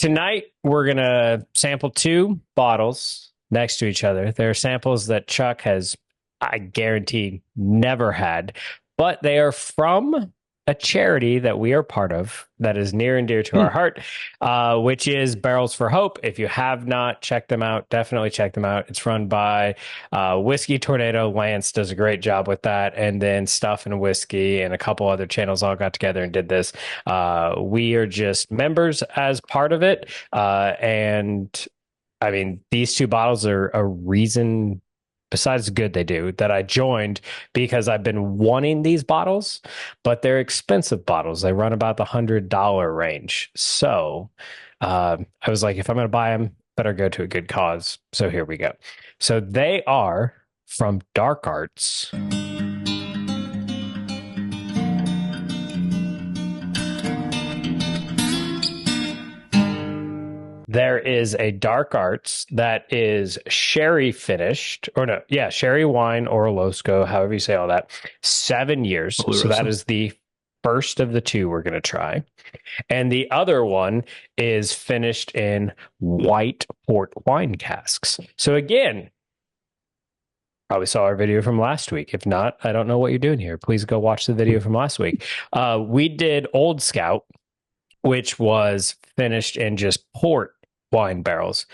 tonight we're going to sample two bottles next to each other. They're samples that Chuck has, I guarantee, never had, but they are from a charity that we are part of that is near and dear to our heart, which is Barrels for Hope. If you have not checked them out, definitely check them out. It's run by Whiskey Tornado. Lance does a great job with that. And then Stuff and Whiskey and a couple other channels all got together and did this. We are just members as part of it. And I mean, these two bottles are a reason, besides the good they do, that I joined, because I've been wanting these bottles, but they're expensive bottles. They run about the $100 range. So I was like, if I'm going to buy them, better go to a good cause. So here we go. So they are from Dark Arts. There is a Dark Arts that is sherry finished, or no, yeah, sherry wine or Oloroso, however you say all that, 7 years. Oloroso. So that is the first of the two we're going to try. And the other one is finished in white port wine casks. So again, probably saw our video from last week. If not, I don't know what you're doing here. Please go watch the video from last week. We did Old Scout, which was finished in just port wine barrels.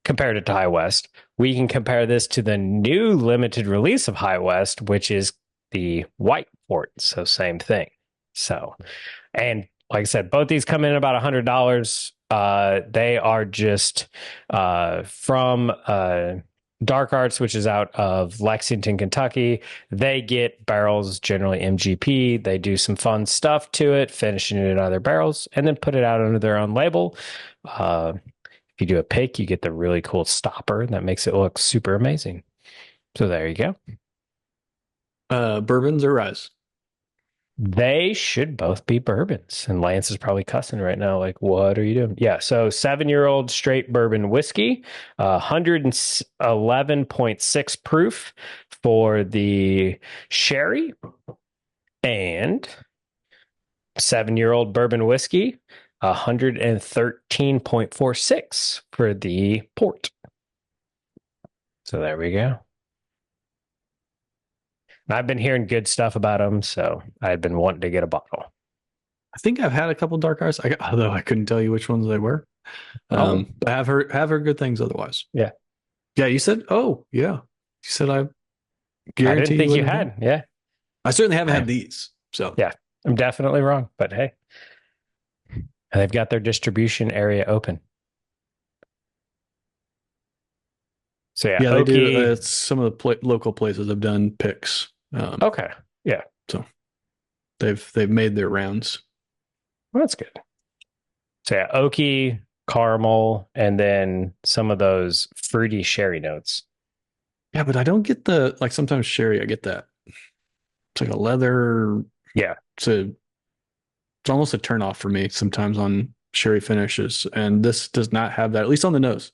Compared it to High West, we can compare this to the new limited release of High West, which is the white port. So same thing. So, and like I said, both these come in about $100. They are just from Dark Arts, which is out of Lexington, Kentucky. They get barrels, generally MGP. They do some fun stuff to it, finishing it in other barrels, and then put it out under their own label. If you do a pick, you get the really cool stopper that makes it look super amazing. So there you go. Bourbons or ryes? They should both be bourbons. And Lance is probably cussing right now, like, what are you doing? Yeah, so 7-year-old straight bourbon whiskey, 111.6 proof for the sherry, and 7-year-old bourbon whiskey, 113.46 for the port. So there we go. I've been hearing good stuff about them, so I've been wanting to get a bottle. I think I've had a couple Dark Arts, although I couldn't tell you which ones they were. But I've heard good things otherwise. Yeah. Yeah, you said, oh, yeah. You said I guarantee I didn't think you had. Yeah. I certainly haven't had these. So yeah, I'm definitely wrong, but hey. They've got their distribution area open. So yeah, they do. Some of the local places have done picks. Okay, yeah. So they've made their rounds. Well, that's good. So yeah, oaky, caramel, and then some of those fruity sherry notes. Yeah, but I don't get like sometimes sherry. I get that. It's like a leather. Yeah, it's almost a turn off for me sometimes on sherry finishes, and this does not have that. At least on the nose.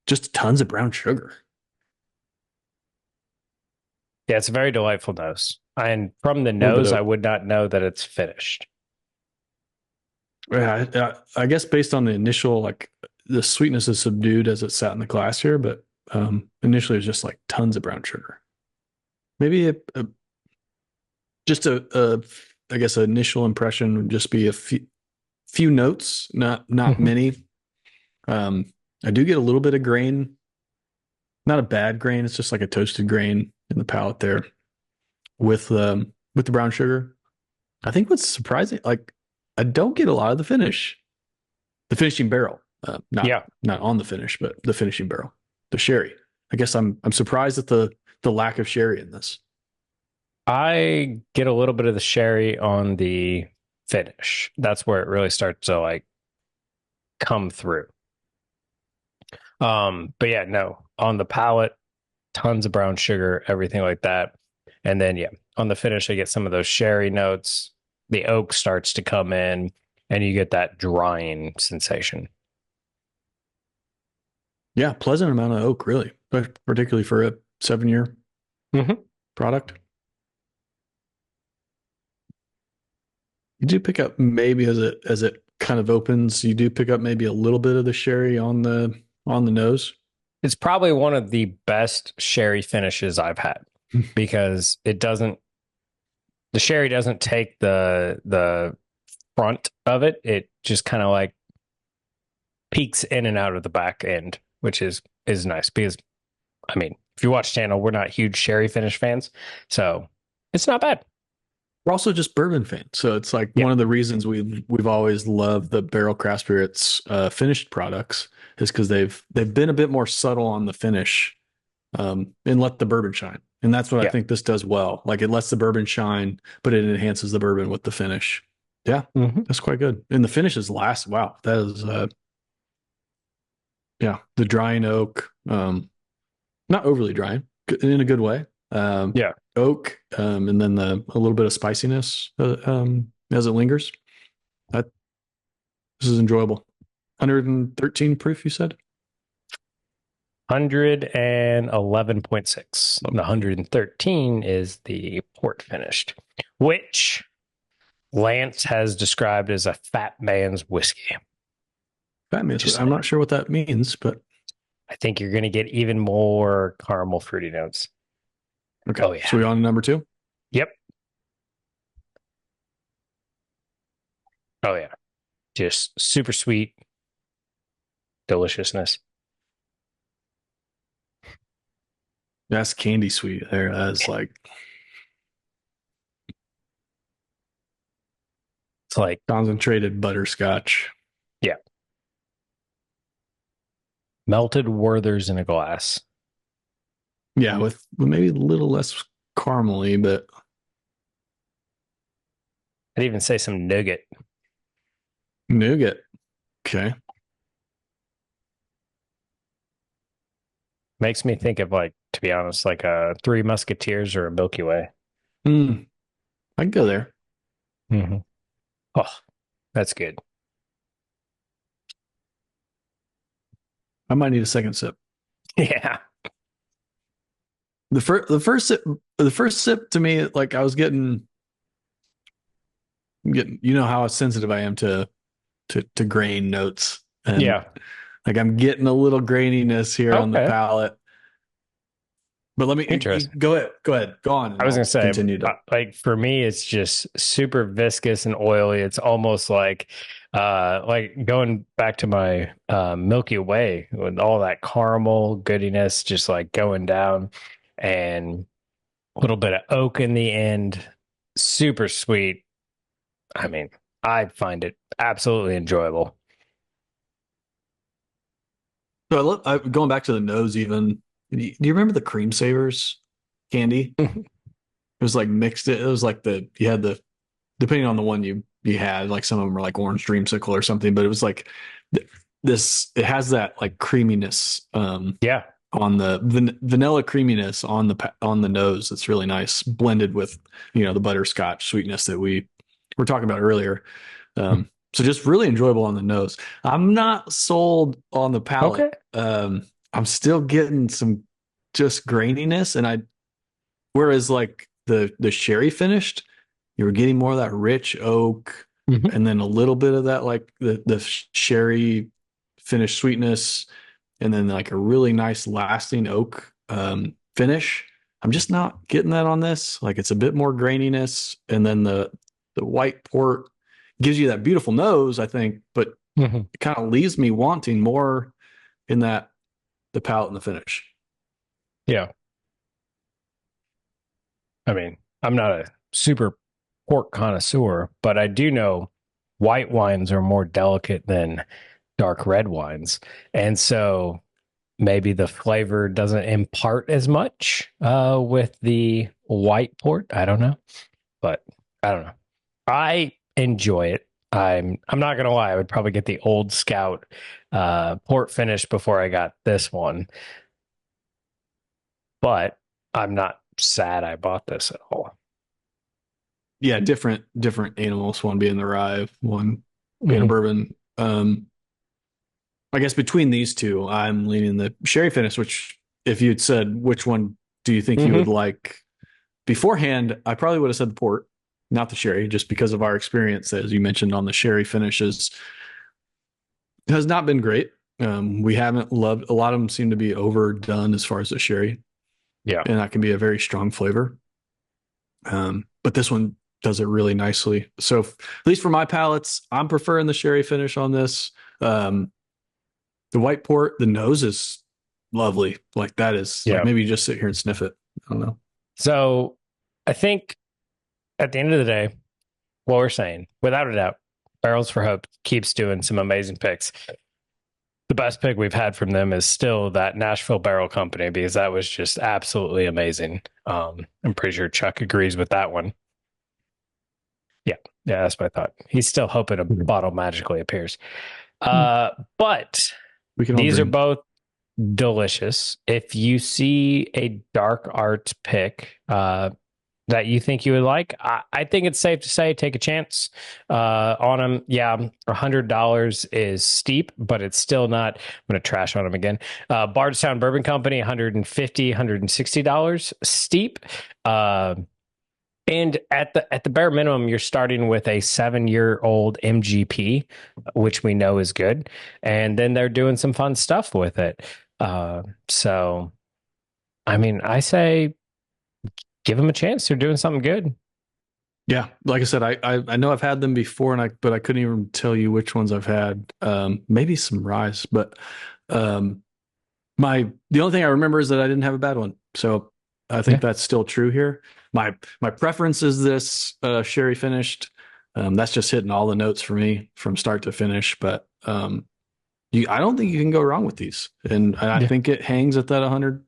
Just tons of brown sugar. Yeah, it's a very delightful nose. And from the nose, I would not know that it's finished. Yeah, I guess based on the initial, like the sweetness is subdued as it sat in the glass here, but initially it's just like tons of brown sugar. Maybe just a I guess an initial impression would just be a few notes, not many. I do get a little bit of grain, not a bad grain. It's just like a toasted grain in the palate there with the brown sugar. I think what's surprising, like I don't get a lot of the finishing barrel, not on the finish, but the finishing barrel, the sherry. I guess I'm surprised at the lack of sherry in this. I get a little bit of the sherry on the finish. That's where it really starts to like come through. But yeah, no, on the palate, tons of brown sugar, everything like that. And then, yeah, on the finish, I get some of those sherry notes. The oak starts to come in and you get that drying sensation. Yeah, pleasant amount of oak, really, but particularly for a 7-year product. You do pick up maybe as it kind of opens. You do pick up maybe a little bit of the sherry on the nose. It's probably one of the best sherry finishes I've had because the sherry doesn't take the front of it. It just kind of like peeks in and out of the back end, which is nice because I mean, if you watch channel, we're not huge sherry finish fans, so it's not bad. We're also just bourbon fans, so it's like Yeah, one of the reasons we've always loved the barrel craft spirits finished products is because they've been a bit more subtle on the finish, and let the bourbon shine. And that's what I yeah. think this does well. Like it lets the bourbon shine, but it enhances the bourbon with the finish. Yeah, Mm-hmm. that's quite good. And the finishes last. Wow, that is yeah, the drying oak, not overly drying in a good way. Yeah, Oak, and then a little bit of spiciness as it lingers. That this is enjoyable. 113 proof, you said? 111.6. The 113 is the port finished, which Lance has described as a fat man's whiskey. Fat man. Just I'm not sure what that means, but I think you're going to get even more caramel fruity notes. okay. Oh So yeah. we on to number two? Yep. Oh yeah. Just super sweet deliciousness. That's candy sweet there. That's like It's like, concentrated butterscotch. yeah, melted Werther's in a glass. Yeah, with maybe a little less caramely, but I'd even say some nougat. nougat. Okay. Makes me think of like, to be honest, like a Three Musketeers or a Milky Way. Mm, I can go there. Mm-hmm. Oh, that's good. I might need a second sip. Yeah. The first sip to me, like I was getting you know how sensitive I am to grain notes, and Yeah. like I'm getting a little graininess here on the Okay. palate. But let me Interesting. go ahead, go on, I and was gonna I'll say, continue to. like for me, it's just super viscous and oily. It's almost like going back to my Milky Way with all that caramel goodiness, just like going down, and a little bit of oak in the end. Super sweet. I mean, I find it absolutely enjoyable. So going back to the nose. Even do you remember the cream savers candy? It was like mixed. It was like you had the depending on the one you had, like some of them were like orange dreamsicle or something, but it was like this. It has that like creaminess Yeah. on the vanilla creaminess on the nose. It's really nice, blended with the butterscotch sweetness that we were talking about earlier. So just really enjoyable on the nose. I'm not sold on the palate. Okay. I'm still getting some just graininess, and I whereas like the sherry finished, you were getting more of that rich oak, Mhm. and then a little bit of that like the sherry finished sweetness, and then like a really nice lasting oak finish. I'm just not getting that on this. Like it's a bit more graininess, and then the white port gives you that beautiful nose, I think, but Mhm. it kind of leaves me wanting more in that the palate and the finish. Yeah. I mean, I'm not a super pork connoisseur, but I do know white wines are more delicate than dark red wines. And so maybe the flavor doesn't impart as much with the white port. I don't know, but I don't know. I enjoy it. I'm not gonna lie. I would probably get the Old Scout port finish before I got this one, but I'm not sad I bought this at all. Yeah, different animals. One being the rye, one being a Mhm. bourbon. I guess between these two, I'm leaning the sherry finish. Which, if you'd said which one do you think you would Mhm. like beforehand, I probably would have said the port. not the sherry, just because of our experience, as you mentioned on the sherry finishes, has not been great. We haven't loved, a lot of them seem to be overdone as far as the sherry, Yeah. and that can be a very strong flavor. But this one does it really nicely. So at least for my palates, I'm preferring the sherry finish on this. The white port, the nose is lovely. Like that is like Yeah. maybe you just sit here and sniff it. I don't know. So I think at the end of the day, what we're saying, without a doubt, Barrels for Hope keeps doing some amazing picks. The best pick we've had from them is still that Nashville Barrel Company because that was just absolutely amazing. I'm pretty sure Chuck agrees with that one. Yeah, yeah, that's what I thought. He's still hoping a bottle magically appears. But We can all these are dream. both delicious. If you see a dark art pick that you think you would like, I think it's safe to say take a chance on them. Yeah, $100 is steep, but it's still not. I'm going to trash on them again. Bardstown Bourbon Company, $150, $160 steep. And at the bare minimum, you're starting with a 7-year-old MGP, which we know is good, and then they're doing some fun stuff with it. So, I mean, I say give them a chance. They're doing something good. Yeah, like I said, I know I've had them before, but I couldn't even tell you which ones I've had. Maybe some Rise, but um, the only thing I remember is that I didn't have a bad one. So I think Yeah, that's still true here. My preference is this sherry finished. That's just hitting all the notes for me from start to finish. But I don't think you can go wrong with these, and I yeah. think it hangs at that 100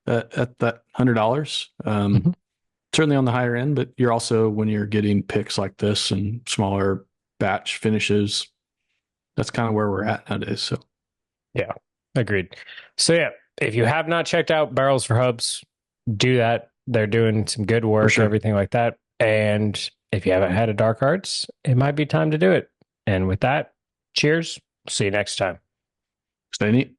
at that $100. Mm-hmm. Certainly on the higher end, but you're also when you're getting picks like this and smaller batch finishes, that's kind of where we're at nowadays. So Yeah, agreed. So yeah, if you have not checked out Barrels for Hubs, do that. They're doing some good for work, sure, everything like that. And if you haven't had a dark arts, it might be time to do it. And with that, cheers. See you next time. stay neat.